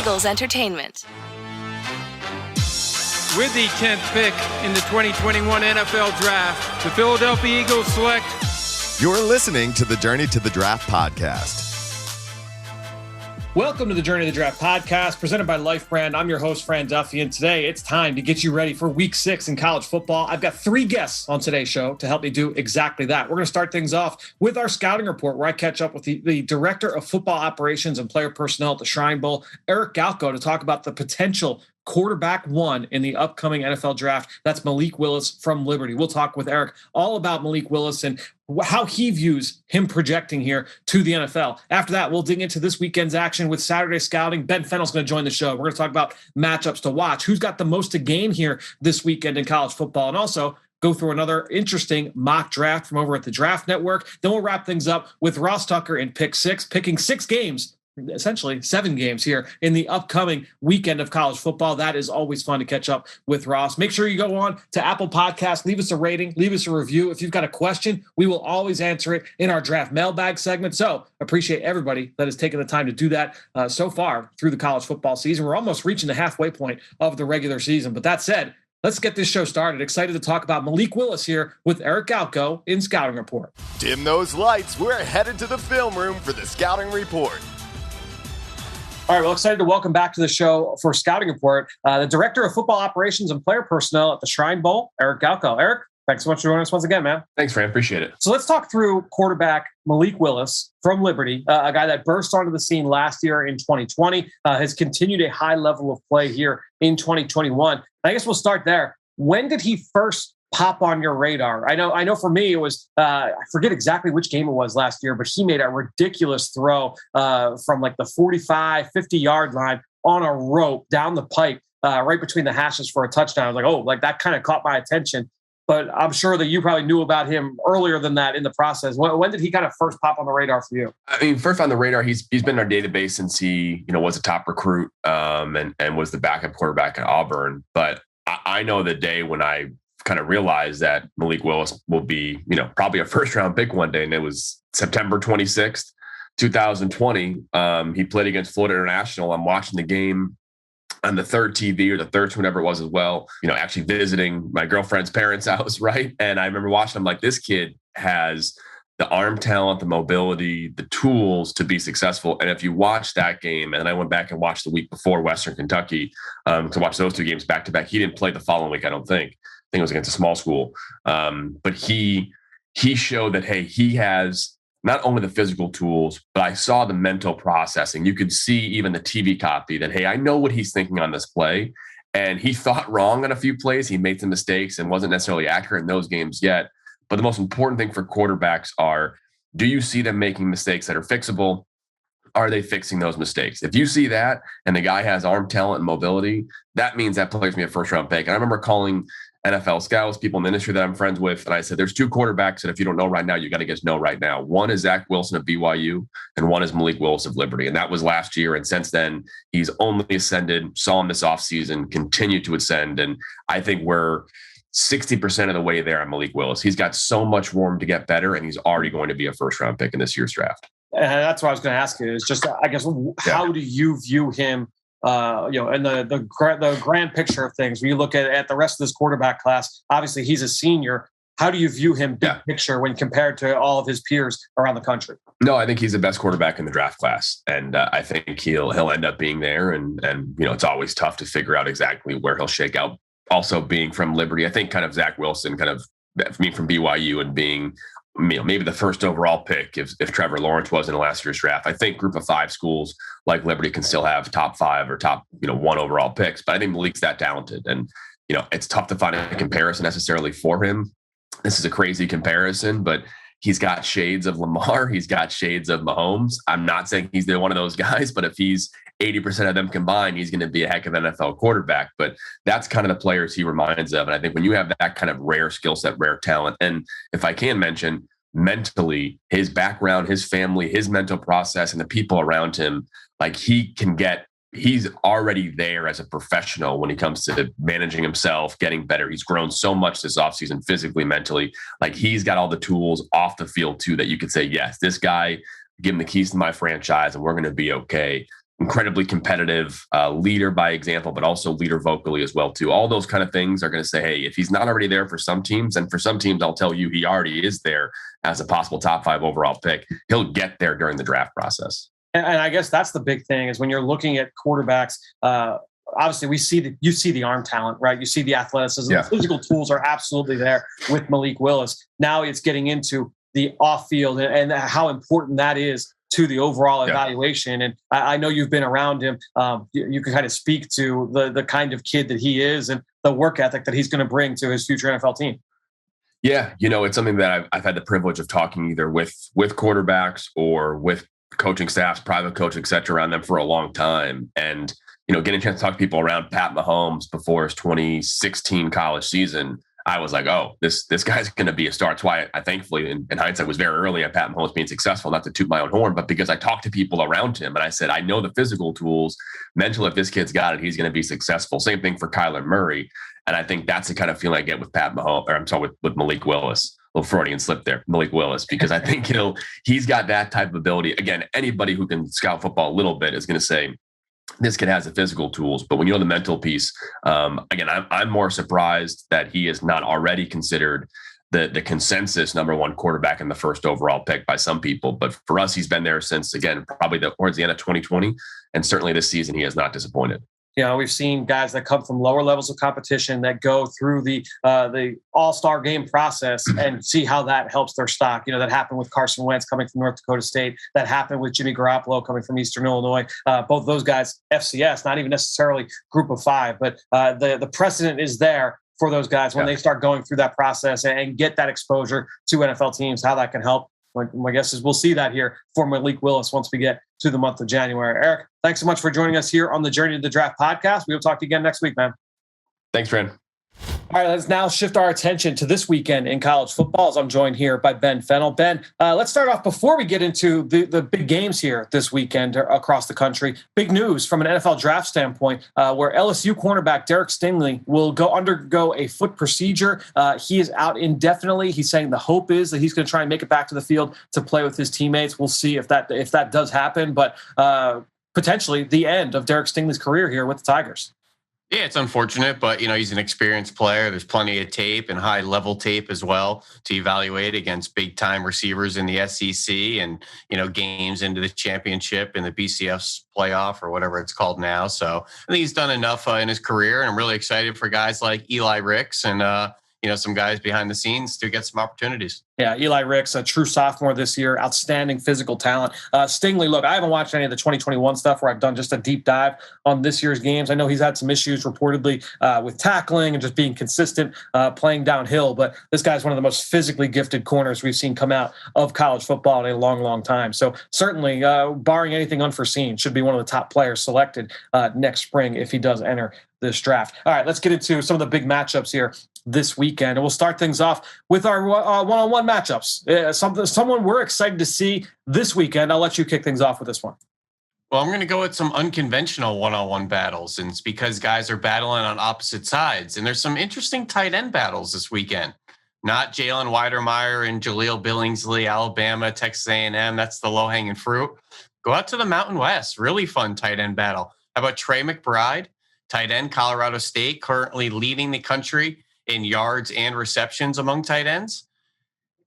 Eagles Entertainment. With the 10th pick in the 2021 NFL Draft, the Philadelphia Eagles select... You're listening to the Journey to the Draft podcast. Welcome to the Journey to the Draft podcast, presented by Life Brand. I'm your host, Fran Duffy, and today it's time to get you ready for Week 6 in college football. I've got 3 guests on today's show to help me do exactly that. We're going to start things off with our scouting report, where I catch up with the Director of Football Operations and Player Personnel at the Shrine Bowl, Eric Galko, to talk about the potential quarterback 1 in the upcoming NFL draft. That's Malik Willis from Liberty. We'll talk with Eric all about Malik Willis and how he views him projecting here to the NFL. After that, we'll dig into this weekend's action with Saturday scouting. Ben Fennell's going to join the show. We're going to talk about matchups to watch, who's got the most to gain here this weekend in college football, and also go through another interesting mock draft from over at the Draft Network. Then we'll wrap things up with Ross Tucker in Pick 6, picking 6 games, essentially 7 games here in the upcoming weekend of college football. That is always fun to catch up with Ross. Make sure you go on to Apple Podcasts, leave us a rating, leave us a review. If you've got a question, we will always answer it in our draft mailbag segment. So appreciate everybody that has taken the time to do that so far through the college football season. We're almost reaching the halfway point of the regular season. But that said, let's get this show started. Excited to talk about Malik Willis here with Eric Galko in Scouting Report. Dim those lights. We're headed to the film room for the Scouting Report. All right, well, excited to welcome back to the show for Scouting Report, the Director of Football Operations and Player Personnel at the Shrine Bowl, Eric Galko. Eric, thanks so much for joining us once again, man. Thanks, Fran. Appreciate it. So let's talk through quarterback Malik Willis from Liberty, a guy that burst onto the scene last year in 2020, has continued a high level of play here in 2021. I guess we'll start there. When did he first pop on your radar? I know for me, it was, I forget exactly which game it was last year, but he made a ridiculous throw from like the 45, 50-yard line on a rope down the pipe right between the hashes for a touchdown. I was like, oh, like that kind of caught my attention. But I'm sure that you probably knew about him earlier than that in the process. When did he kind of first pop on the radar for you? I mean, first on the radar, he's been in our database since he, was a top recruit and was the backup quarterback at Auburn. But I know the day when I kind of realized that Malik Willis will be, probably a first round pick one day. And it was September 26th, 2020. He played against Florida International. I'm watching the game on the third TV or the third, whatever it was as well, actually visiting my girlfriend's parents' house. Right. And I remember watching, I'm like, this kid has the arm talent, the mobility, the tools to be successful. And if you watch that game, and I went back and watched the week before Western Kentucky, to watch those 2 games back to back, he didn't play the following week, I don't think. I think it was against a small school. But he showed that, hey, he has not only the physical tools, but I saw the mental processing. You could see even the TV copy that, hey, I know what he's thinking on this play. And he thought wrong on a few plays. He made some mistakes and wasn't necessarily accurate in those games yet. But the most important thing for quarterbacks are, do you see them making mistakes that are fixable? Are they fixing those mistakes? If you see that and the guy has arm talent and mobility, that means that player's going to be a first round pick. And I remember calling NFL scouts, people in the industry that I'm friends with, and I said, there's 2 quarterbacks that if you don't know right now, you got to get to know right now. One is Zach Wilson of BYU, and one is Malik Willis of Liberty. And that was last year. And since then, he's only ascended, saw him this offseason, continued to ascend. And I think we're 60% of the way there on Malik Willis. He's got so much room to get better, and he's already going to be a first round pick in this year's draft. And that's what I was going to ask you, is just, I guess, how do you view him and the grand picture of things? When you look at the rest of this quarterback class, obviously he's a senior. How do you view him big picture when compared to all of his peers around the country? No, I think he's the best quarterback in the draft class. And I think he'll end up being there. And it's always tough to figure out exactly where he'll shake out. Also being from Liberty, I think kind of Zach Wilson, kind of me from BYU and being maybe the first overall pick if Trevor Lawrence was in last year's draft. I think group of 5 schools like Liberty can still have top 5 or top 1 overall picks, but I think Malik's that talented. And, it's tough to find a comparison necessarily for him. This is a crazy comparison, but he's got shades of Lamar. He's got shades of Mahomes. I'm not saying he's one of those guys, but if he's 80% of them combined, he's going to be a heck of an NFL quarterback. But that's kind of the players he reminds of. And I think when you have that kind of rare skill set, rare talent, and if I can mention mentally, his background, his family, his mental process, and the people around him, like he's already there as a professional when it comes to managing himself, getting better. He's grown so much this offseason, physically, mentally. Like he's got all the tools off the field too, that you could say, yes, this guy, give him the keys to my franchise and we're going to be okay. incredibly competitive, leader by example, but also leader vocally as well too. All those kind of things are going to say, hey, if he's not already there for some teams, and for some teams, I'll tell you, he already is there as a possible top 5 overall pick. He'll get there during the draft process. And I guess that's the big thing is when you're looking at quarterbacks, obviously you see the arm talent, right? You see the athleticism, the physical tools are absolutely there with Malik Willis. Now it's getting into the off field and how important that is to the overall evaluation. And I know you've been around him. You can kind of speak to the kind of kid that he is and the work ethic that he's going to bring to his future NFL team. Yeah. It's something that I've had the privilege of talking either with quarterbacks or with coaching staffs, private coaching, et cetera, around them for a long time. And, getting a chance to talk to people around Pat Mahomes before his 2016 college season, I was like, oh, this guy's going to be a star. That's why I thankfully, in hindsight, was very early on Pat Mahomes being successful, not to toot my own horn, but because I talked to people around him and I said, I know the physical tools, mental, if this kid's got it, he's going to be successful. Same thing for Kyler Murray. And I think that's the kind of feeling I get with with Malik Willis. A little Freudian slip there, Malik Willis, because I think he's got that type of ability. Again, anybody who can scout football a little bit is going to say, this kid has the physical tools, but when you know the mental piece, again, I'm more surprised that he is not already considered the consensus number 1 quarterback in the first overall pick by some people. But for us, he's been there since, again, probably towards the end of 2020. And certainly this season, he has not disappointed. We've seen guys that come from lower levels of competition that go through the all-star game process and see how that helps their stock. That happened with Carson Wentz coming from North Dakota State. That happened with Jimmy Garoppolo coming from Eastern Illinois. Both those guys, FCS, not even necessarily group of 5, but the precedent is there for those guys when they start going through that process and get that exposure to NFL teams, how that can help. My guess is we'll see that here for Malik Willis once we get to the month of January. Eric, thanks so much for joining us here on the Journey to the Draft podcast. We will talk to you again next week, man. Thanks, Fran. All right, let's now shift our attention to this weekend in college football as I'm joined here by Ben Fennell. Ben, let's start off before we get into the big games here this weekend across the country. Big news from an NFL draft standpoint where LSU cornerback Derek Stingley will undergo a foot procedure. He is out indefinitely. He's saying the hope is that he's going to try and make it back to the field to play with his teammates. We'll see if that does happen, but potentially the end of Derek Stingley's career here with the Tigers. Yeah, it's unfortunate, but, he's an experienced player. There's plenty of tape and high-level tape as well to evaluate against big-time receivers in the SEC and, games into the championship in the BCS playoff or whatever it's called now. So I think he's done enough in his career, and I'm really excited for guys like Eli Ricks and, some guys behind the scenes to get some opportunities. Yeah, Eli Ricks, a true sophomore this year, outstanding physical talent. Stingley, look, I haven't watched any of the 2021 stuff where I've done just a deep dive on this year's games. I know he's had some issues reportedly with tackling and just being consistent, playing downhill, but this guy's one of the most physically gifted corners we've seen come out of college football in a long, long time. So certainly, barring anything unforeseen, should be one of the top players selected next spring if he does enter this draft. All right, let's get into some of the big matchups here this weekend. And we'll start things off with our one-on-one matchups. Someone we're excited to see this weekend. I'll let you kick things off with this one. Well, I'm going to go with some unconventional one-on-one battles, and it's because guys are battling on opposite sides. And there's some interesting tight end battles this weekend. Not Jalen Weidermeyer and Jaleel Billingsley, Alabama, Texas A&M. That's the low-hanging fruit. Go out to the Mountain West. Really fun tight end battle. How about Trey McBride, tight end, Colorado State, currently leading the country in yards and receptions among tight ends?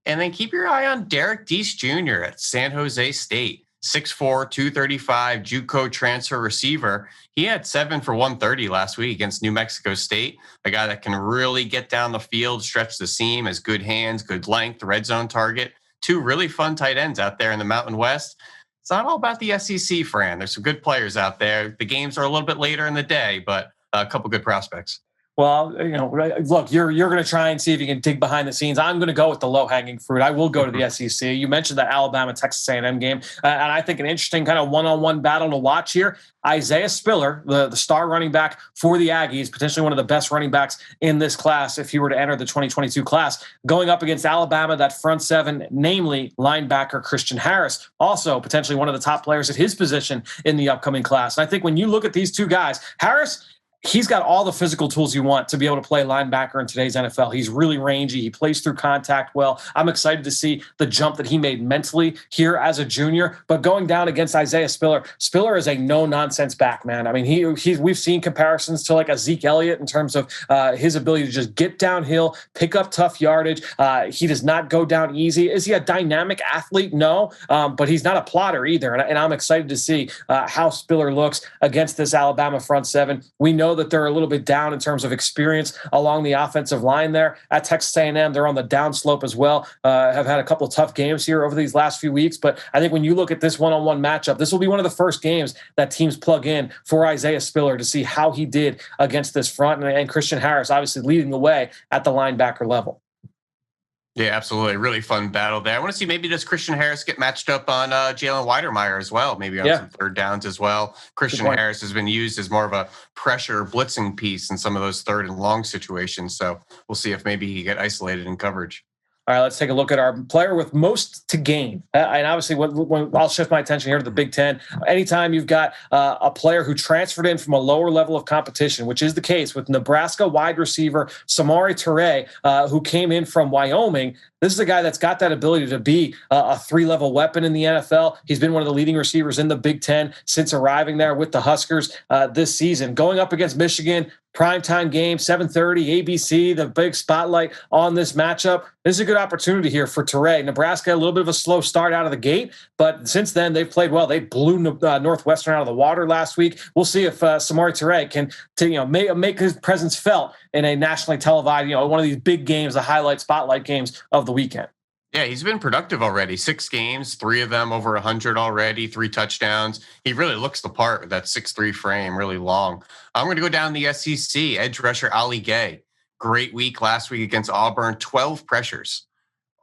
And then keep your eye on Derek Deese Jr. at San Jose State. 6'4", 235, JUCO transfer receiver. He had 7 for 130 last week against New Mexico State. A guy that can really get down the field, stretch the seam, has good hands, good length, red zone target. 2 really fun tight ends out there in the Mountain West. It's not all about the SEC, Fran. There's some good players out there. The games are a little bit later in the day, but a couple good prospects. Well, look, you're going to try and see if you can dig behind the scenes. I'm going to go with the low-hanging fruit. I will go to the SEC. You mentioned that Alabama-Texas A&M game, and I think an interesting kind of one-on-one battle to watch here. Isaiah Spiller, the star running back for the Aggies, potentially one of the best running backs in this class if he were to enter the 2022 class, going up against Alabama, that front seven, namely linebacker Christian Harris, also potentially one of the top players at his position in the upcoming class. And I think when you look at these two guys, Harris, he's got all the physical tools you want to be able to play linebacker in today's NFL. He's really rangy. He plays through contact well. I'm excited to see the jump that he made mentally here as a junior. But going down against Isaiah Spiller is a no-nonsense back, man. I mean, we've seen comparisons to like a Zeke Elliott in terms of his ability to just get downhill, pick up tough yardage. He does not go down easy. Is he a dynamic athlete? No, but he's not a plotter either. And I'm excited to see how Spiller looks against this Alabama front seven. We know that they're a little bit down in terms of experience along the offensive line there. At Texas A&M, they're on the downslope as well. Have had a couple of tough games here over these last few weeks. But I think when you look at this one-on-one matchup, this will be one of the first games that teams plug in for Isaiah Spiller to see how he did against this front. And Christian Harris obviously leading the way at the linebacker level. Yeah, absolutely. Really fun battle there. I want to see, maybe does Christian Harris get matched up on Jalen Weidermeyer as well, maybe on some third downs as well. Christian Harris has been used as more of a pressure blitzing piece in some of those third and long situations. So we'll see if maybe he get isolated in coverage. All right, let's take a look at our player with most to gain. And obviously, when I'll shift my attention here to the Big Ten. Anytime you've got a player who transferred in from a lower level of competition, which is the case with Nebraska wide receiver Samori Toure, who came in from Wyoming. This is a guy that's got that ability to be a three-level weapon in the NFL. He's been one of the leading receivers in the Big Ten since arriving there with the Huskers this season. Going up against Michigan, primetime game, 7:30, ABC, the big spotlight on this matchup. This is a good opportunity here for Toure. Nebraska, a little bit of a slow start out of the gate, but since then they've played well. They blew Northwestern out of the water last week. We'll see if Samori Toure can make his presence felt in a nationally televised, one of these big games, the highlight spotlight games of the weekend. Yeah, he's been productive already. 6 games, 3 of them over 100 already, 3 touchdowns. He really looks the part with that 6'3" frame, really long. I'm going to go down the SEC. Edge rusher Ali Gay. Great week last week against Auburn. 12 pressures.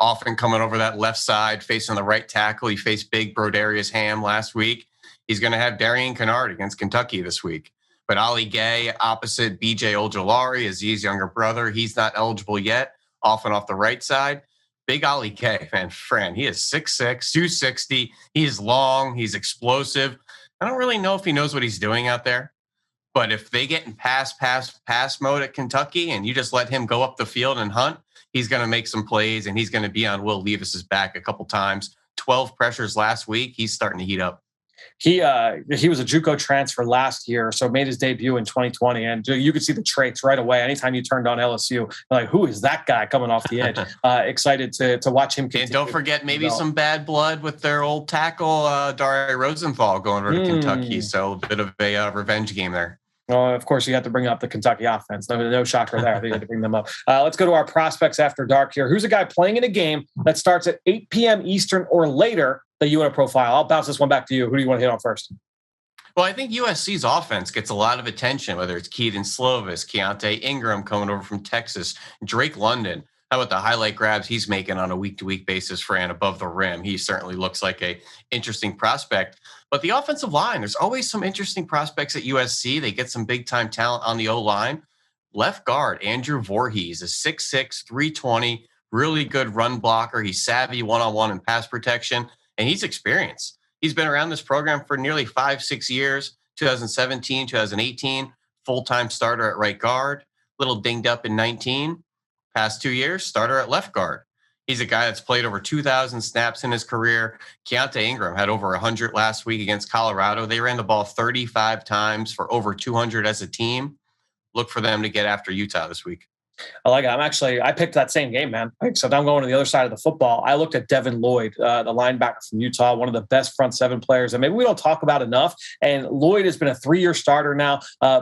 Often coming over that left side, facing the right tackle. He faced big Broderius Ham last week. He's going to have Darian Kennard against Kentucky this week. But Ali Gay opposite BJ Ojolari, Aziz's younger brother. He's not eligible yet, off and off the right side. Big Ali K, man, Fran, he is 6'6", 260. He's long. He's explosive. I don't really know if he knows what he's doing out there. But if they get in pass mode at Kentucky and you just let him go up the field and hunt, he's going to make some plays and he's going to be on Will Levis's back a couple times. 12 pressures last week. He's starting to heat up. He was a JUCO transfer last year, so made his debut in 2020, and you could see the traits right away. Anytime you turned on LSU, like, who is that guy coming off the edge? Excited to watch him. And don't forget maybe some bad blood with their old tackle, Dari Rosenthal, going over to Kentucky. So a bit of a revenge game there. Well, of course, you have to bring up the Kentucky offense. No shocker there. They had to bring them up. Let's go to our prospects after dark here. Who's a guy playing in a game that starts at 8 p.m. Eastern or later that you want to profile? I'll bounce this one back to you. Who do you want to hit on first? Well, I think USC's offense gets a lot of attention, whether it's Keaton Slovis, Keontae Ingram coming over from Texas, Drake London. How about the highlight grabs he's making on a week-to-week basis, Fran, above the rim? He certainly looks like a interesting prospect. But the offensive line, there's always some interesting prospects at USC. They get some big-time talent on the O-line. Left guard, Andrew Voorhees, is 6'6", 320, really good run blocker. He's savvy one-on-one and pass protection, and he's experienced. He's been around this program for nearly 5-6 years, 2017, 2018, full-time starter at right guard, little dinged up in 19. Past 2 years, starter at left guard. He's a guy that's played over 2,000 snaps in his career. Keontae Ingram had over 100 last week against Colorado. They ran the ball 35 times for over 200 as a team. Look for them to get after Utah this week. I like it. I picked that same game, man. Except I'm going to the other side of the football. I looked at Devin Lloyd, the linebacker from Utah, one of the best front seven players that maybe we don't talk about enough. And Lloyd has been a 3-year starter now,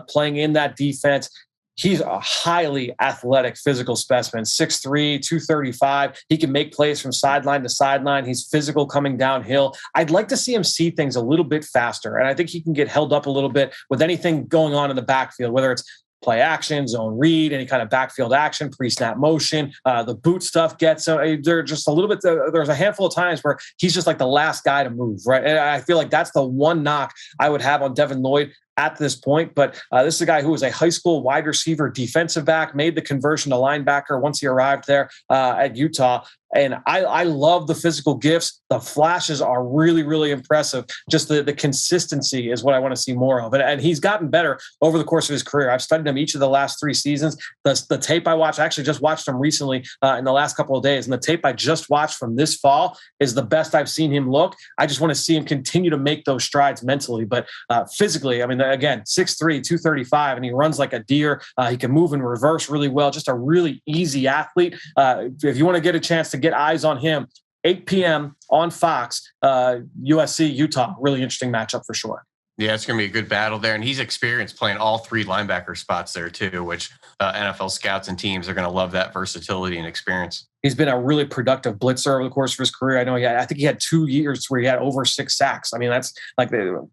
playing in that defense. He's a highly athletic physical specimen, 6'3", 235. He can make plays from sideline to sideline. He's physical coming downhill. I'd like to see him see things a little bit faster. And I think he can get held up a little bit with anything going on in the backfield, whether it's play action, zone read, any kind of backfield action, pre-snap motion. The boot stuff gets, they're just a little bit, there's a handful of times where he's just like the last guy to move, right? And I feel like that's the one knock I would have on Devin Lloyd at this point. But this is a guy who was a high school wide receiver defensive back, made the conversion to linebacker once he arrived there at Utah. And I love the physical gifts. The flashes are really, really impressive. Just the consistency is what I want to see more of. And he's gotten better over the course of his career. I've studied him each of the last 3 seasons. The tape I watched, I actually just watched him recently in the last couple of days. And the tape I just watched from this fall is the best I've seen him look. I just want to see him continue to make those strides mentally. But physically, I mean, again, 6'3", 235, and he runs like a deer. He can move in reverse really well. Just a really easy athlete. If you want to get a chance to get eyes on him, 8 p.m. on Fox, USC, Utah. Really interesting matchup for sure. Yeah, it's going to be a good battle there. And he's experienced playing all 3 linebacker spots there too, which NFL scouts and teams are going to love that versatility and experience. He's been a really productive blitzer over the course of his career. I think he had 2 years where he had over 6 sacks. I mean, that's like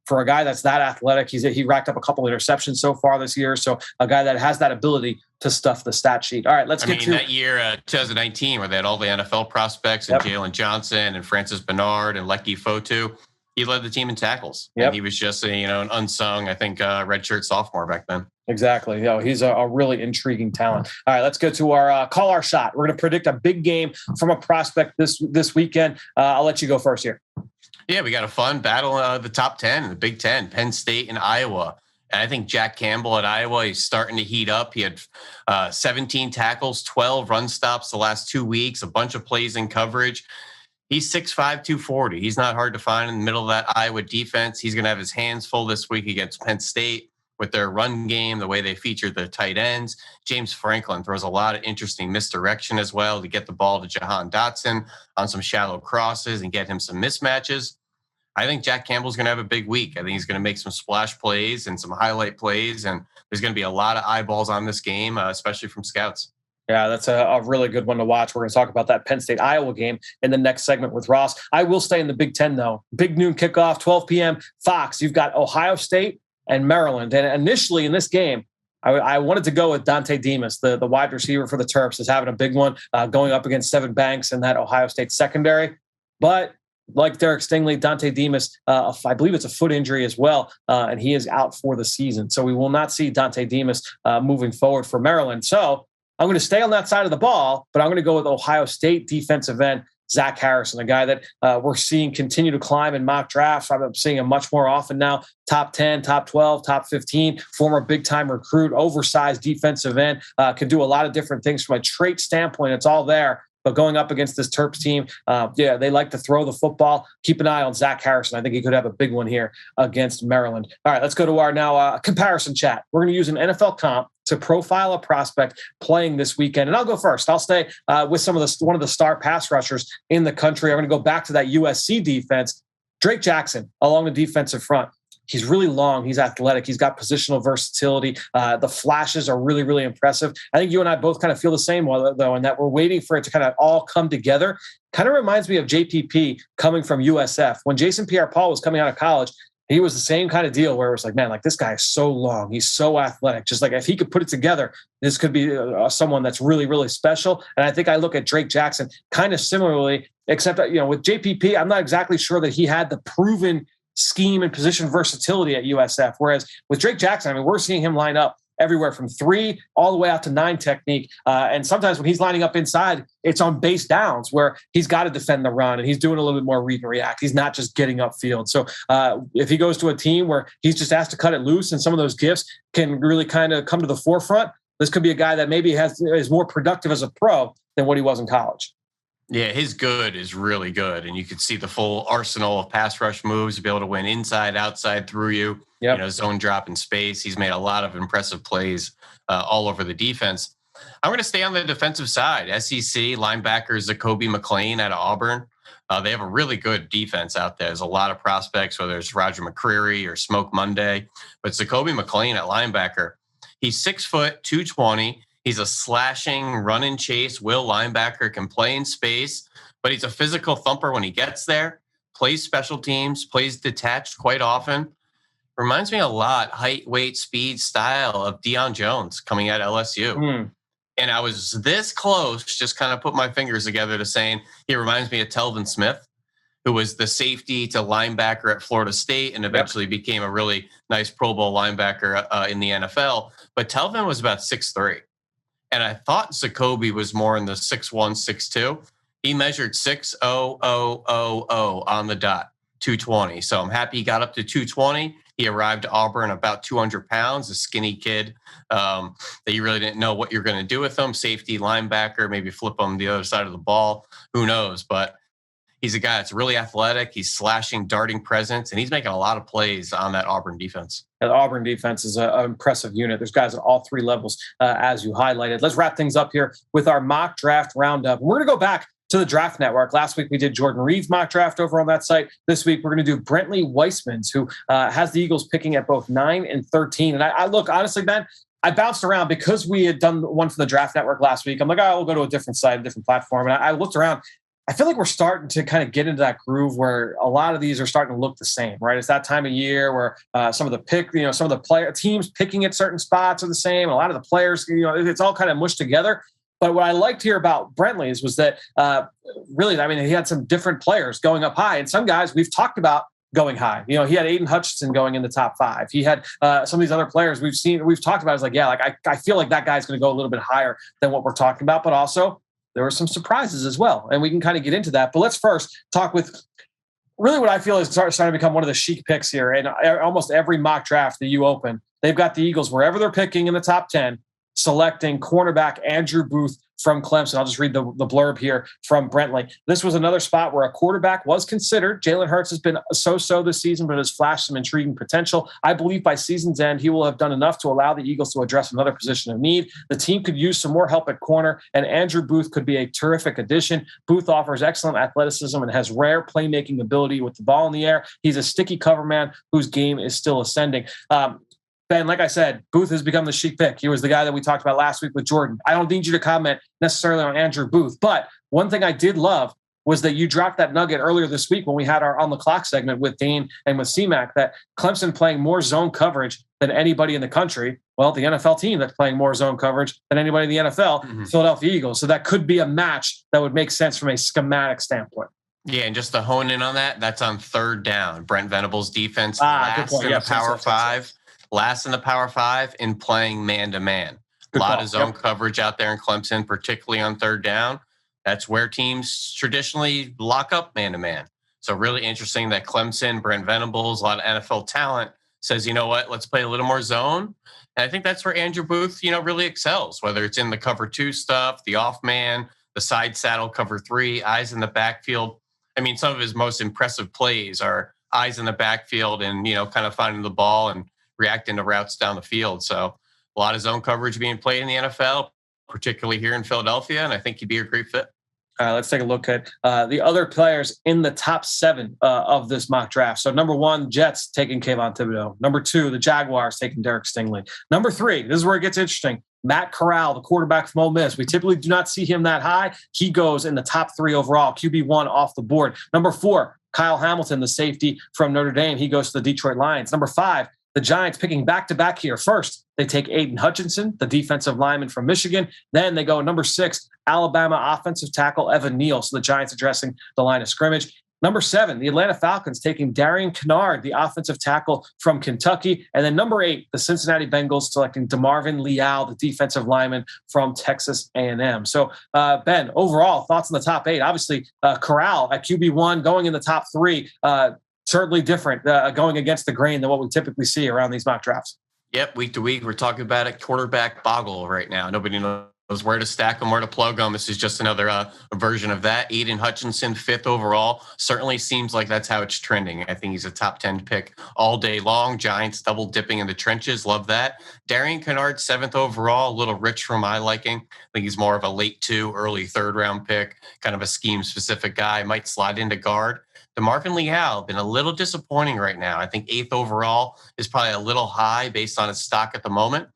for a guy that's that athletic, he racked up a couple of interceptions so far this year. So a guy that has that ability to stuff the stat sheet. All right, let's get to that year, 2019, where they had all the NFL prospects and Jalen Johnson and Francis Bernard and Lecky Fotu. He led the team in tackles. Yep. He was just an unsung, I think, redshirt sophomore back then. Exactly. He's a really intriguing talent. All right, let's go to our call our shot. We're going to predict a big game from a prospect this weekend. I'll let you go first here. Yeah, we got a fun battle of the top 10 in the Big Ten, Penn State and Iowa. And I think Jack Campbell at Iowa, he's starting to heat up. He had 17 tackles, 12 run stops the last 2 weeks, a bunch of plays in coverage. He's 6'5", 240. He's not hard to find in the middle of that Iowa defense. He's going to have his hands full this week against Penn State with their run game, the way they feature the tight ends. James Franklin throws a lot of interesting misdirection as well to get the ball to Jahan Dotson on some shallow crosses and get him some mismatches. I think Jack Campbell's going to have a big week. I think he's going to make some splash plays and some highlight plays, and there's going to be a lot of eyeballs on this game, especially from scouts. Yeah, that's a really good one to watch. We're going to talk about that Penn State-Iowa game in the next segment with Ross. I will stay in the Big Ten, though. Big noon kickoff, 12 p.m. Fox. You've got Ohio State and Maryland. And initially in this game, I wanted to go with Dante Demas, the wide receiver for the Terps, is having a big one going up against Sevyn Banks in that Ohio State secondary. But like Derek Stingley, Dante Demas, I believe it's a foot injury as well, and he is out for the season. So we will not see Dante Demas moving forward for Maryland. So I'm going to stay on that side of the ball, but I'm going to go with Ohio State defensive end Zach Harrison, a guy that we're seeing continue to climb in mock drafts. I'm seeing him much more often now. Top 10, top 12, top 15, former big-time recruit, oversized defensive end, can do a lot of different things from a trait standpoint. It's all there. But going up against this Terps team, they like to throw the football. Keep an eye on Zach Harrison. I think he could have a big one here against Maryland. All right, let's go to our now comparison chat. We're going to use an NFL comp to profile a prospect playing this weekend. And I'll go first. I'll stay with one of the star pass rushers in the country. I'm going to go back to that USC defense. Drake Jackson along the defensive front. He's really long. He's athletic. He's got positional versatility. The flashes are really, really impressive. I think you and I both kind of feel the same, though, in that we're waiting for it to kind of all come together. Kind of reminds me of JPP coming from USF. When Jason Pierre-Paul was coming out of college, he was the same kind of deal where it was like, man, like this guy is so long. He's so athletic. Just like if he could put it together, this could be someone that's really, really special. And I think I look at Drake Jackson kind of similarly, except that, with JPP, I'm not exactly sure that he had the proven scheme and position versatility at USF. Whereas with Drake Jackson, I mean, we're seeing him line up everywhere from 3 all the way out to 9 technique. And sometimes when he's lining up inside, it's on base downs where he's got to defend the run and he's doing a little bit more read and react. He's not just getting upfield. So if he goes to a team where he's just asked to cut it loose and some of those gifts can really kind of come to the forefront, this could be a guy that maybe is more productive as a pro than what he was in college. Yeah, his good is really good. And you could see the full arsenal of pass rush moves to be able to win inside, outside, through you, zone drop in space. He's made a lot of impressive plays all over the defense. I'm going to stay on the defensive side. SEC linebacker Zacoby McClain out of Auburn. They have a really good defense out there. There's a lot of prospects, whether it's Roger McCreary or Smoke Monday. But Zacoby McClain at linebacker, he's 6 foot, 220. He's a slashing, run and chase will linebacker, can play in space, but he's a physical thumper when he gets there, plays special teams, plays detached quite often. Reminds me a lot, height, weight, speed, style of Deion Jones coming at LSU. And I was this close, just kind of put my fingers together to saying he reminds me of Telvin Smith, who was the safety to linebacker at Florida State and eventually became a really nice Pro Bowl linebacker in the NFL. But Telvin was about 6'3". And I thought Zacoby was more in the 6'1", 6'2". He measured 6'0" on the dot, 220. So I'm happy he got up to 220. He arrived at Auburn about 200 pounds, a skinny kid that you really didn't know what you're going to do with him. Safety, linebacker, maybe flip him the other side of the ball. Who knows? But he's a guy that's really athletic. He's slashing, darting presence, and he's making a lot of plays on that Auburn defense. The Auburn defense is an impressive unit. There's guys at all three levels, as you highlighted. Let's wrap things up here with our mock draft roundup. We're going to go back to the Draft Network. Last week, we did Jordan Reed's mock draft over on that site. This week, we're going to do Brentley Weissman's, who has the Eagles picking at both 9 and 13. And I look, honestly, Ben, I bounced around because we had done one for the Draft Network last week. I'm like, oh, we'll go to a different site, a different platform. And I looked around. I feel like we're starting to kind of get into that groove where a lot of these are starting to look the same, right? It's that time of year where some of the player teams picking at certain spots are the same. A lot of the players, it's all kind of mushed together. But what I liked here about Brentley's was that really, I mean, he had some different players going up high, and some guys we've talked about going high. He had Aiden Hutchinson going in the top 5. He had some of these other players we've talked about. It's like, I feel like that guy's going to go a little bit higher than what we're talking about, but also there were some surprises as well. And we can kind of get into that. But let's first talk with really what I feel is starting to become one of the chic picks here. And almost every mock draft that you open, they've got the Eagles wherever they're picking in the top 10, selecting cornerback Andrew Booth from Clemson. I'll just read the blurb here from Brentley. This was another spot where a quarterback was considered. Jalen Hurts has been so-so this season, but has flashed some intriguing potential. I believe by season's end, he will have done enough to allow the Eagles to address another position of need. The team could use some more help at corner, and Andrew Booth could be a terrific addition. Booth offers excellent athleticism and has rare playmaking ability with the ball in the air. He's a sticky cover man whose game is still ascending. Ben, like I said, Booth has become the chic pick. He was the guy that we talked about last week with Jordan. I don't need you to comment necessarily on Andrew Booth, but one thing I did love was that you dropped that nugget earlier this week when we had our On the Clock segment with Dane and with CMAC, that Clemson playing more zone coverage than anybody in the country. Well, the NFL team that's playing more zone coverage than anybody in the NFL, Philadelphia Eagles. So that could be a match that would make sense from a schematic standpoint. Yeah, and just to hone in on that, that's on third down. Brent Venables' defense last in the Power 5. Last in the Power 5 in playing man-to-man. A lot of zone coverage out there in Clemson, particularly on third down. That's where teams traditionally lock up man-to-man. So really interesting that Clemson, Brent Venables, a lot of NFL talent says, you know what, let's play a little more zone. And I think that's where Andrew Booth, really excels, whether it's in the cover 2 stuff, the off man, the side saddle, cover 3, eyes in the backfield. I mean, some of his most impressive plays are eyes in the backfield and, kind of finding the ball and reacting to routes down the field. So a lot of zone coverage being played in the NFL, particularly here in Philadelphia, and I think he'd be a great fit. All right, let's take a look at the other players in the top 7 of this mock draft. So number 1, Jets taking Kayvon Thibodeau. Number 2, the Jaguars taking Derek Stingley. Number 3, this is where it gets interesting, Matt Corral, the quarterback from Ole Miss. We typically do not see him that high. He goes in the top 3 overall, QB1 off the board. Number 4, Kyle Hamilton, the safety from Notre Dame. He goes to the Detroit Lions. Number 5, the Giants picking back-to-back here. First, they take Aiden Hutchinson, the defensive lineman from Michigan. Then they go number 6, Alabama offensive tackle Evan Neal. So the Giants addressing the line of scrimmage. Number 7, the Atlanta Falcons taking Darian Kennard, the offensive tackle from Kentucky. And then number 8, the Cincinnati Bengals selecting DeMarvin Leal, the defensive lineman from Texas A&M. So, Ben, overall, thoughts on the top 8? Obviously, Corral at QB1 going in the top 3. Certainly different going against the grain than what we typically see around these mock drafts. Yep, week to week, we're talking about a quarterback boggle right now. Nobody knows where to stack them, where to plug them. This is just another version of that. Aiden Hutchinson, 5th overall. Certainly seems like that's how it's trending. I think he's a top 10 pick all day long. Giants double dipping in the trenches. Love that. Darian Kennard, 7th overall, a little rich for my liking. I think he's more of a late 2, early 3rd round pick, kind of a scheme specific guy. Might slide into guard. DeMarvin Leal, been a little disappointing right now. I think 8th overall is probably a little high based on his stock at the moment.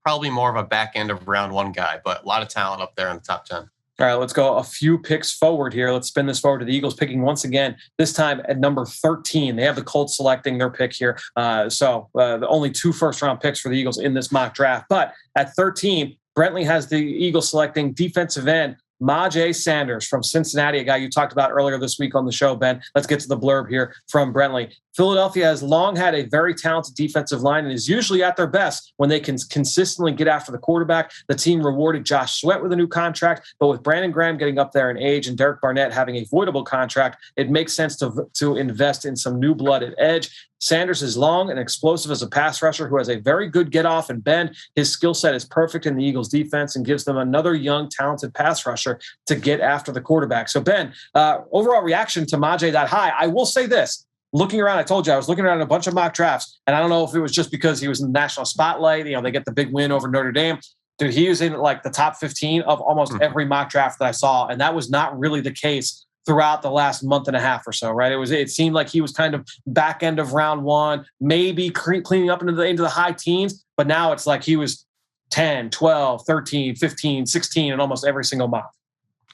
Probably more of a back end of round 1 guy, but a lot of talent up there in the top 10. All right, let's go a few picks forward here. Let's spin this forward to the Eagles picking once again, this time at number 13. They have the Colts selecting their pick here. The only 2 first-round picks for the Eagles in this mock draft. But at 13, Brentley has the Eagles selecting defensive end Myjai Sanders from Cincinnati, a guy you talked about earlier this week on the show, Ben. Let's get to the blurb here from Brentley. Philadelphia has long had a very talented defensive line and is usually at their best when they can consistently get after the quarterback. The team rewarded Josh Sweat with a new contract, but with Brandon Graham getting up there in age and Derek Barnett having a voidable contract, it makes sense to invest in some new blood at edge. Sanders is long and explosive as a pass rusher who has a very good get off and bend. His skill set is perfect in the Eagles defense and gives them another young, talented pass rusher to get after the quarterback. So Ben, overall reaction to Myjai that high. I will say this, looking around, I told you I was looking around a bunch of mock drafts, and I don't know if it was just because he was in the national spotlight, they get the big win over Notre Dame. Dude, he was in like the top 15 of almost every mock draft that I saw. And that was not really the case throughout the last month and a half or so, right? It seemed like he was kind of back end of round one, maybe cleaning up into the high teens, but now it's like he was 10, 12, 13, 15, 16 in almost every single mock.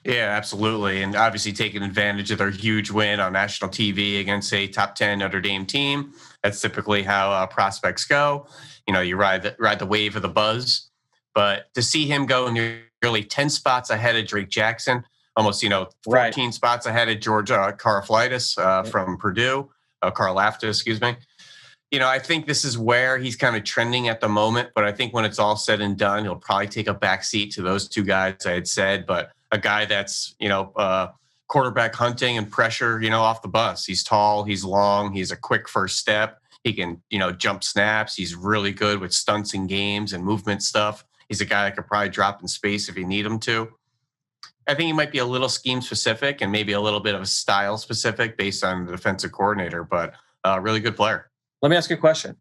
Yeah, absolutely. And obviously taking advantage of their huge win on national TV against a top 10 Notre Dame team. That's typically how prospects go. You ride the wave of the buzz. But to see him go nearly 10 spots ahead of Drake Jackson, almost, 14 spots ahead of George Karlaftis from Purdue, Karlaftis, excuse me. I think this is where he's kind of trending at the moment, but I think when it's all said and done, he'll probably take a backseat to those two guys I had said, but a guy that's, quarterback hunting and pressure, off the bus. He's tall, he's long, he's a quick first step. He can, jump snaps. He's really good with stunts in games and movement stuff. He's a guy that could probably drop in space if you need him to. I think he might be a little scheme specific and maybe a little bit of a style specific based on the defensive coordinator, but a really good player. Let me ask you a question.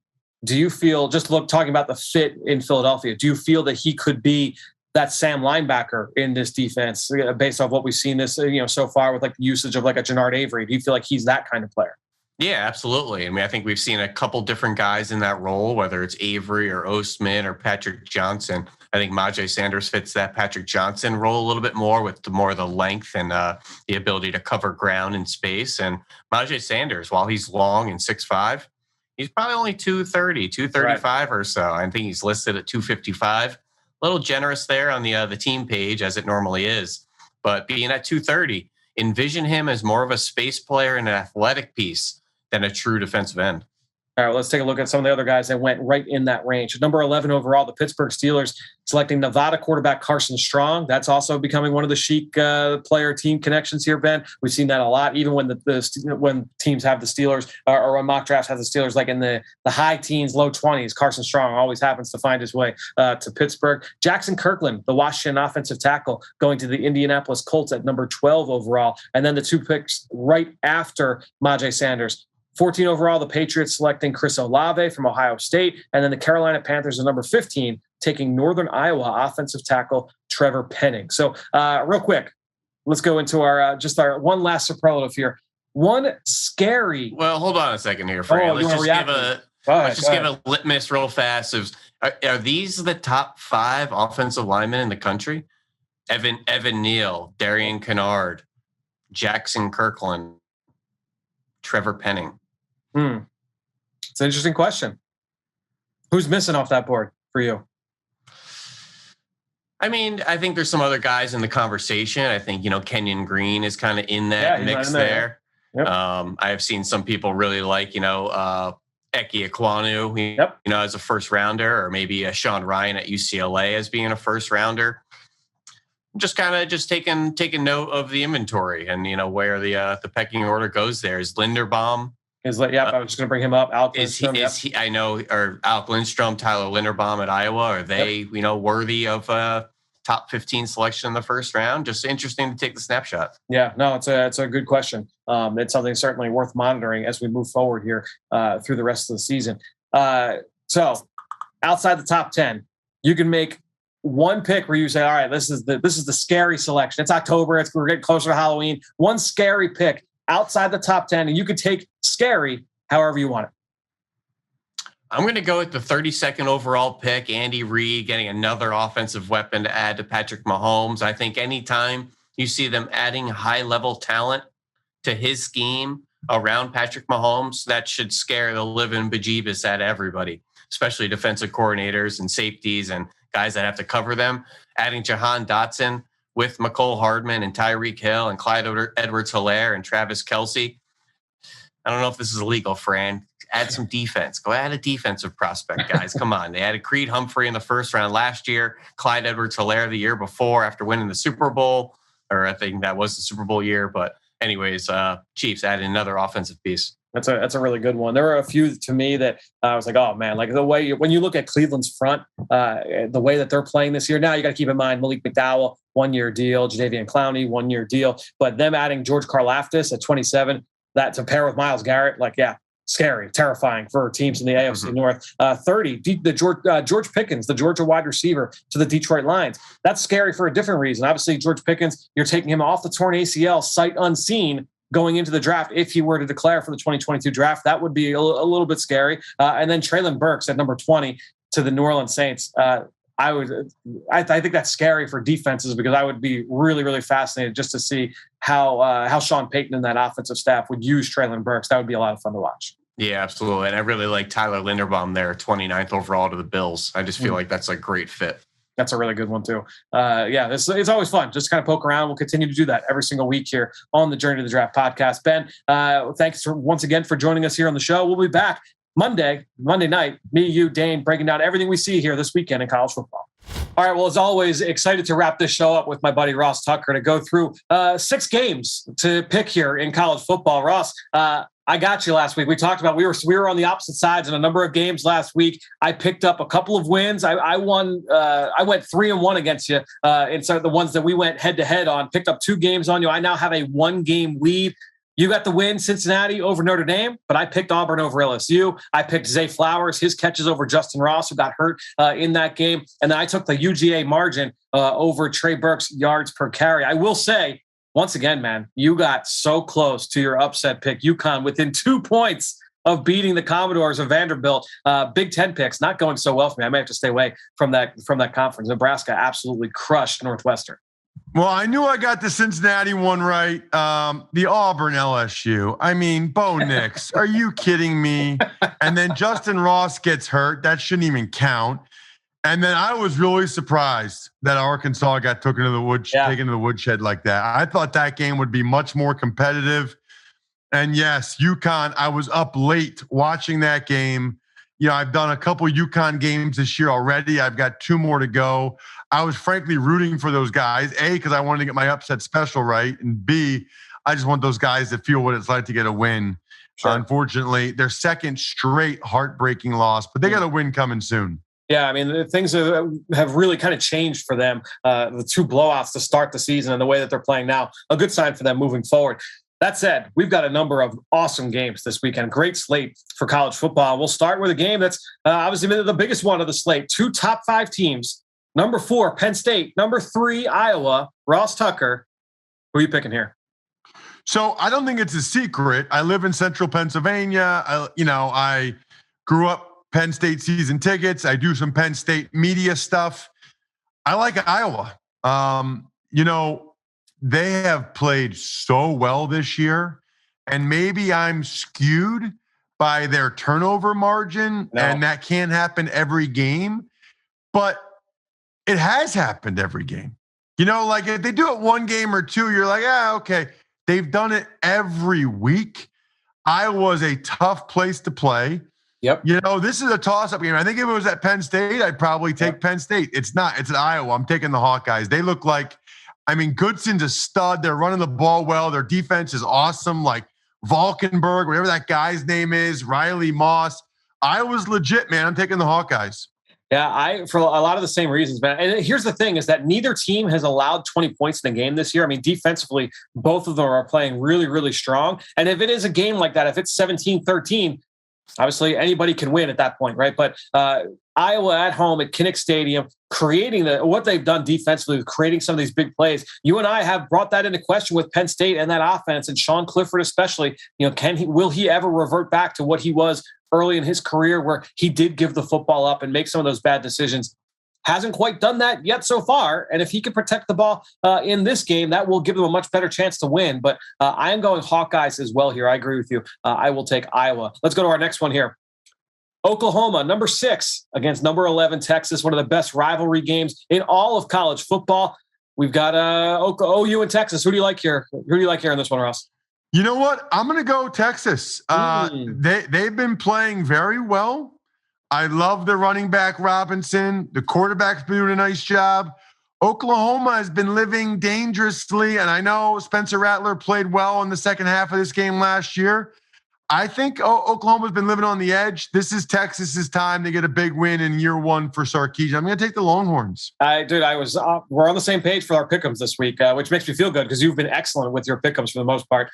Do you feel, talking about the fit in Philadelphia, do you feel that he could be that Sam linebacker in this defense based off what we've seen this, so far with like the usage of like a Jannard Avery? Do you feel like he's that kind of player? Yeah, absolutely. I mean, I think we've seen a couple different guys in that role, whether it's Avery or Ostman or Patrick Johnson. I think Myjai Sanders fits that Patrick Johnson role a little bit more with more of the length and the ability to cover ground in space. And Myjai Sanders, while he's long and 6'5", he's probably only 230, 235 or so. I think he's listed at 255. A little generous there on the team page, as it normally is. But being at 230, envision him as more of a space player and an athletic piece than a true defensive end. All right, let's take a look at some of the other guys that went right in that range. At number 11 overall, the Pittsburgh Steelers selecting Nevada quarterback Carson Strong. That's also becoming one of the chic player team connections here, Ben. We've seen that a lot, even when when teams have the Steelers or when mock drafts have the Steelers like in the high teens, low 20s. Carson Strong always happens to find his way to Pittsburgh. Jackson Kirkland, the Washington offensive tackle, going to the Indianapolis Colts at number 12 overall. And then the two picks right after Myjai Sanders. 14 overall, the Patriots selecting Chris Olave from Ohio State. And then the Carolina Panthers at number 15, taking Northern Iowa offensive tackle Trevor Penning. So real quick, let's go into our one last superlative here. One scary. Well, hold on a second here, Fran. Let's just give a litmus real fast. Are these the top 5 offensive linemen in the country? Evan Neal, Darian Kennard, Jackson Kirkland, Trevor Penning. It's an interesting question. Who's missing off that board for you? I mean, I think there's some other guys in the conversation. I think, Kenyon Green is kind of in that mix there. Yep. I have seen some people really like, Eke Ekwonu, as a first rounder, or maybe a Sean Ryan at UCLA as being a first rounder. Just taking note of the inventory and, where the pecking order goes there. Is Linderbaum. I was just going to bring him up. Alec Lindstrom, or Alec Lindstrom, Tyler Linderbaum at Iowa. Are they, worthy of top 15 selection in the first round? Just interesting to take the snapshot. Yeah, no, it's a good question. It's something certainly worth monitoring as we move forward here through the rest of the season. So outside the top 10, you can make one pick where you say, all right, this is the scary selection. It's October. We're getting closer to Halloween. One scary pick outside the top 10, and you could take scary however you want it. I'm going to go with the 32nd overall pick, Andy Reid, getting another offensive weapon to add to Patrick Mahomes. I think anytime you see them adding high-level talent to his scheme around Patrick Mahomes, that should scare the living bejeebus out of everybody, especially defensive coordinators and safeties and guys that have to cover them. Adding Jahan Dotson with McCole Hardman and Tyreek Hill and Clyde Edwards-Helaire and Travis Kelce. I don't know if this is illegal, Fran. Add some defense. Go add a defensive prospect, guys. Come on. They added Creed Humphrey in the first round last year, Clyde Edwards-Helaire the year before after winning the Super Bowl, or I think that was the Super Bowl year. But anyways, Chiefs added another offensive piece. That's a really good one. There were a few to me that I was like, oh man, like the way when you look at Cleveland's front, the way that they're playing this year. Now you got to keep in mind Malik McDowell, 1-year deal, Jadeveon Clowney, 1-year deal, but them adding George Karlaftis at 27, that to pair with Myles Garrett, like scary, terrifying for teams in the AFC North. 30, the George Pickens, the Georgia wide receiver to the Detroit Lions. That's scary for a different reason. Obviously, George Pickens, you're taking him off the torn ACL, sight unseen, going into the draft. If he were to declare for the 2022 draft, that would be a little bit scary. And then Treylon Burks at number 20 to the New Orleans Saints. I think that's scary for defenses because I would be really, really fascinated just to see how Sean Payton and that offensive staff would use Treylon Burks. That would be a lot of fun to watch. Yeah, absolutely. And I really like Tyler Linderbaum there, 29th overall to the Bills. I just feel like that's a great fit. That's a really good one too. It's always fun. Just kind of poke around. We'll continue to do that every single week here on the Journey to the Draft podcast. Ben, thanks once again for joining us here on the show. We'll be back Monday night, me, you, Dane, breaking down everything we see here this weekend in college football. All right. Well, as always, excited to wrap this show up with my buddy Ross Tucker to go through 6 games to pick here in college football. Ross, I got you last week. We talked about we were on the opposite sides in a number of games last week. I picked up a couple of wins. I won. I went 3-1 against you in some of the ones that we went head to head on. Picked up 2 games on you. I now have a 1-game lead. You got the win, Cincinnati over Notre Dame, but I picked Auburn over LSU. I picked Zay Flowers, his catches over Justin Ross, who got hurt in that game. And then I took the UGA margin over Trey Burke's yards per carry. I will say, once again, man, you got so close to your upset pick. UConn within 2 points of beating the Commodores of Vanderbilt. Big Ten picks not going so well for me. I may have to stay away from that conference. Nebraska absolutely crushed Northwestern. Well, I knew I got the Cincinnati one right. The Auburn LSU. I mean, Bo Nix. Are you kidding me? And then Justin Ross gets hurt. That shouldn't even count. And then I was really surprised that Arkansas got taken to the woodshed like that. I thought that game would be much more competitive. And yes, UConn, I was up late watching that game. You know, I've done a couple UConn games this year already. I've got 2 more to go. I was frankly rooting for those guys, A, because I wanted to get my upset special right, and B, I just want those guys to feel what it's like to get a win. Sure. Unfortunately, their second straight heartbreaking loss, but they got a win coming soon. Yeah, I mean, things have really kind of changed for them. The 2 blowouts to start the season and the way that they're playing now, a good sign for them moving forward. That said, we've got a number of awesome games this weekend. Great slate for college football. We'll start with a game that's obviously the biggest one of the slate. 2 top 5 teams. Number 4, Penn State. Number 3, Iowa. Ross Tucker. Who are you picking here? So I don't think it's a secret. I live in central Pennsylvania. I grew up Penn State season tickets. I do some Penn State media stuff. I like Iowa. They have played so well this year, and maybe I'm skewed by their turnover margin, and that can't happen every game, but it has happened every game. Like if they do it 1 game or 2, you're like, okay. They've done it every week. Iowa's a tough place to play. Yep. This is a toss-up game. I think if it was at Penn State, I'd probably take Penn State. It's not. It's at Iowa. I'm taking the Hawkeyes. They look like, Goodson's a stud. They're running the ball well. Their defense is awesome. Like Valkenburg, whatever that guy's name is, Riley Moss. Iowa's legit, man. I'm taking the Hawkeyes. Yeah, for a lot of the same reasons, man. And here's the thing is that neither team has allowed 20 points in the game this year. Defensively, both of them are playing really, really strong. And if it is a game like that, if it's 17-13, obviously anybody can win at that point, right? But Iowa at home at Kinnick Stadium, creating what they've done defensively, creating some of these big plays. You and I have brought that into question with Penn State and that offense, and Sean Clifford especially. Will he ever revert back to what he was early in his career, where he did give the football up and make some of those bad decisions? Hasn't quite done that yet so far. And if he can protect the ball in this game, that will give them a much better chance to win. But I am going Hawkeyes as well here. I agree with you. I will take Iowa. Let's go to our next one here. Oklahoma, number 6 against number 11, Texas, one of the best rivalry games in all of college football. We've got OU and Texas. Who do you like here? Who do you like here in this one, Ross? You know what? I'm going to go Texas. They've been playing very well. I love the running back Robinson. The quarterback's been doing a nice job. Oklahoma has been living dangerously, and I know Spencer Rattler played well in the second half of this game last year. I think Oklahoma's been living on the edge. This is Texas's time to get a big win in year one for Sarkisian. I'm going to take the Longhorns. We're on the same page for our pick'ems this week, which makes me feel good because you've been excellent with your pick'ems for the most part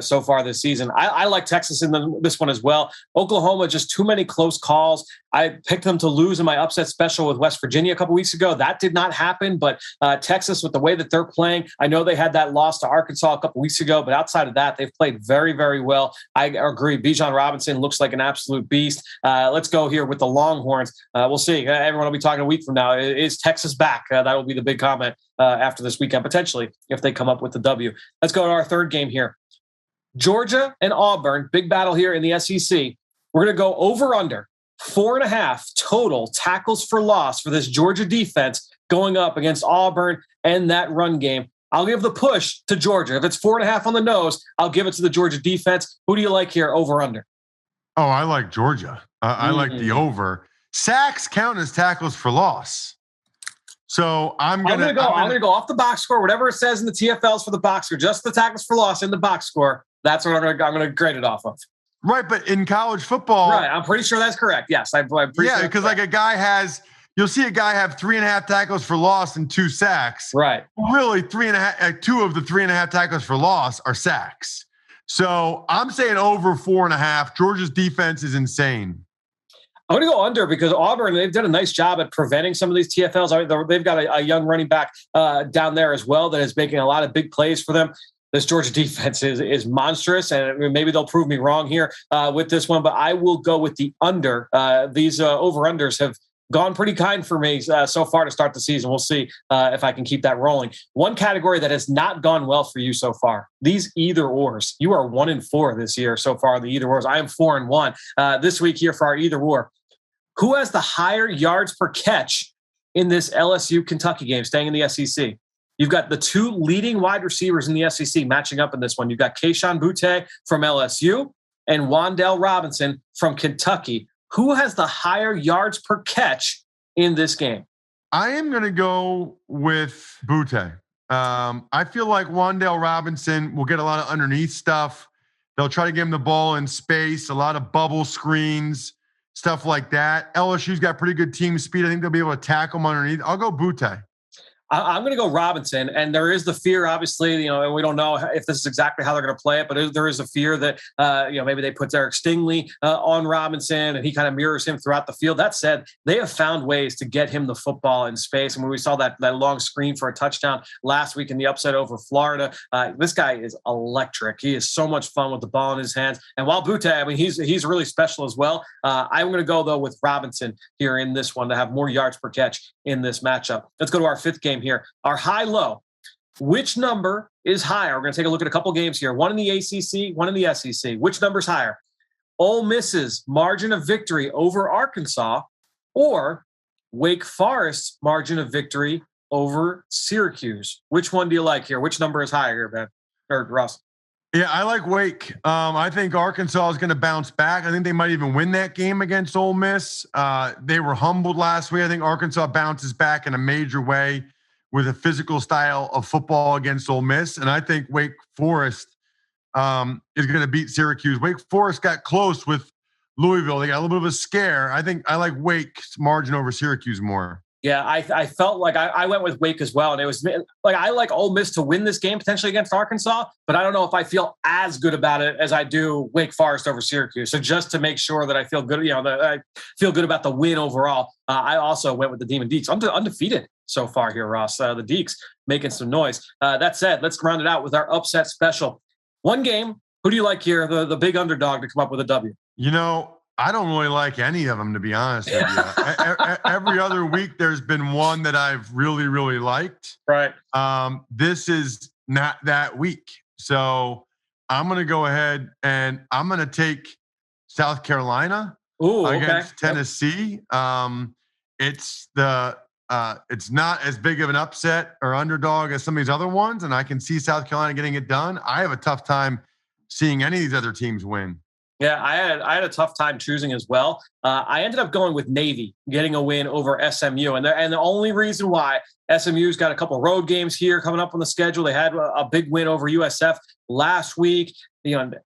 so far this season. I like Texas in this one as well. Oklahoma, just too many close calls. I picked them to lose in my upset special with West Virginia a couple weeks ago. That did not happen, but Texas, with the way that they're playing, I know they had that loss to Arkansas a couple weeks ago, but outside of that, they've played very, very well. I agree. Bijan Robinson looks like an absolute beast. Let's go here with the Longhorns. We'll see. Everyone will be talking a week from now. Is Texas back? That will be the big comment after this weekend, potentially, if they come up with the W. Let's go to our third game here. Georgia and Auburn, big battle here in the SEC. We're going to go over-under 4.5 total tackles for loss for this Georgia defense going up against Auburn and that run game. I'll give the push to Georgia. If it's 4.5 on the nose, I'll give it to the Georgia defense. Who do you like here, over under? Oh, I like Georgia. I like the over. Sacks count as tackles for loss. So I'm gonna go off the box score, whatever it says in the TFLs for the box score, just the tackles for loss in the box score. That's what I'm gonna grade it off of. Right, but in college football, right? I'm pretty sure that's correct. Yes, I'm pretty sure. Yeah, because like a guy has. You'll see a guy have 3.5 tackles for loss and 2 sacks. Right. Really, 3.5. 2 of the 3.5 tackles for loss are sacks. So I'm saying over 4.5. Georgia's defense is insane. I'm going to go under because Auburn, they've done a nice job at preventing some of these TFLs. They've got a young running back down there as well that is making a lot of big plays for them. This Georgia defense is monstrous, and maybe they'll prove me wrong here with this one, but I will go with the under. These over-unders have gone pretty kind for me so far to start the season. We'll see if I can keep that rolling. One category that has not gone well for you so far, these either-ors. You are 1-4 this year so far, the either-ors. I am 4-1 this week here for our either-or. Who has the higher yards per catch in this LSU-Kentucky game, staying in the SEC? You've got the 2 leading wide receivers in the SEC matching up in this one. You've got Kayshon Boutte from LSU and Wan'Dale Robinson from Kentucky. Who has the higher yards per catch in this game? I am going to go with Boutte. I feel like Wan'Dale Robinson will get a lot of underneath stuff. They'll try to give him the ball in space, a lot of bubble screens, stuff like that. LSU's got pretty good team speed. I think they'll be able to tackle him underneath. I'll go Boutte. I'm going to go Robinson, and there is the fear, obviously, and we don't know if this is exactly how they're going to play it, but there is a fear that, maybe they put Derek Stingley on Robinson and he kind of mirrors him throughout the field. That said, they have found ways to get him the football in space. And when we saw that long screen for a touchdown last week in the upset over Florida, this guy is electric. He is so much fun with the ball in his hands. And while Boutte, he's really special as well. I'm going to go, though, with Robinson here in this one to have more yards per catch in this matchup. Let's go to our 5th game here. Our high-low. Which number is higher? We're going to take a look at a couple games here. One in the ACC, one in the SEC. Which number's higher? Ole Miss's margin of victory over Arkansas or Wake Forest's margin of victory over Syracuse? Which one do you like here? Which number is higher here, Ben? Or Ross? Yeah, I like Wake. I think Arkansas is going to bounce back. I think they might even win that game against Ole Miss. They were humbled last week. I think Arkansas bounces back in a major way with a physical style of football against Ole Miss. And I think Wake Forest is going to beat Syracuse. Wake Forest got close with Louisville. They got a little bit of a scare. I think I like Wake's margin over Syracuse more. Yeah, I felt like I went with Wake as well. And it was like, I like Ole Miss to win this game potentially against Arkansas, but I don't know if I feel as good about it as I do Wake Forest over Syracuse. So just to make sure that I feel good, that I feel good about the win overall, I also went with the Demon Deeks. Undefeated so far here, Ross. The Deeks making some noise. That said, let's round it out with our upset special. One game. Who do you like here? The big underdog to come up with a W. I don't really like any of them, to be honest with you. Every other week, there's been one that I've really, really liked. Right. This is not that week. So I'm going to go ahead and I'm going to take South Carolina against Tennessee. It's the it's not as big of an upset or underdog as some of these other ones, and I can see South Carolina getting it done. I have a tough time seeing any of these other teams win. Yeah, I had a tough time choosing as well. I ended up going with Navy getting a win over SMU, and the only reason why SMU's got a couple road games here coming up on the schedule. They had a big win over USF last week.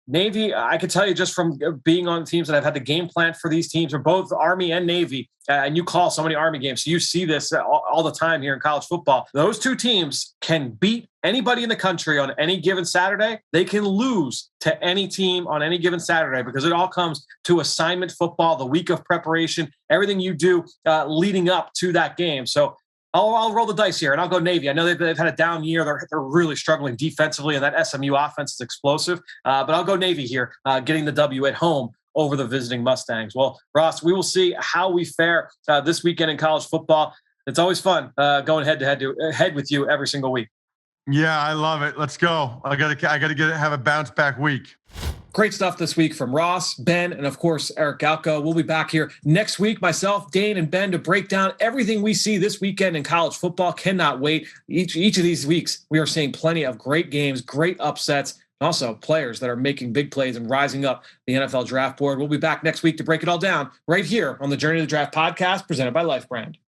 Navy, I can tell you just from being on teams that I've had the game plan for these teams are both Army and Navy, and you call so many Army games, so you see this all the time here in college football. Those two teams can beat anybody in the country on any given Saturday. They can lose to any team on any given Saturday because it all comes to assignment football, the week of preparation, everything you do leading up to that game. So I'll roll the dice here, and I'll go Navy. I know they've had a down year. They're really struggling defensively, and that SMU offense is explosive. But I'll go Navy here, getting the W at home over the visiting Mustangs. Well, Ross, we will see how we fare this weekend in college football. It's always fun going head with you every single week. Yeah, I love it. Let's go. I gotta have a bounce back week. Great stuff this week from Ross, Ben, and of course, Eric Galko. We'll be back here next week, myself, Dane, and Ben, to break down everything we see this weekend in college football. Cannot wait. Each of these weeks, we are seeing plenty of great games, great upsets, and also players that are making big plays and rising up the NFL draft board. We'll be back next week to break it all down right here on the Journey to the Draft podcast presented by Life Brand.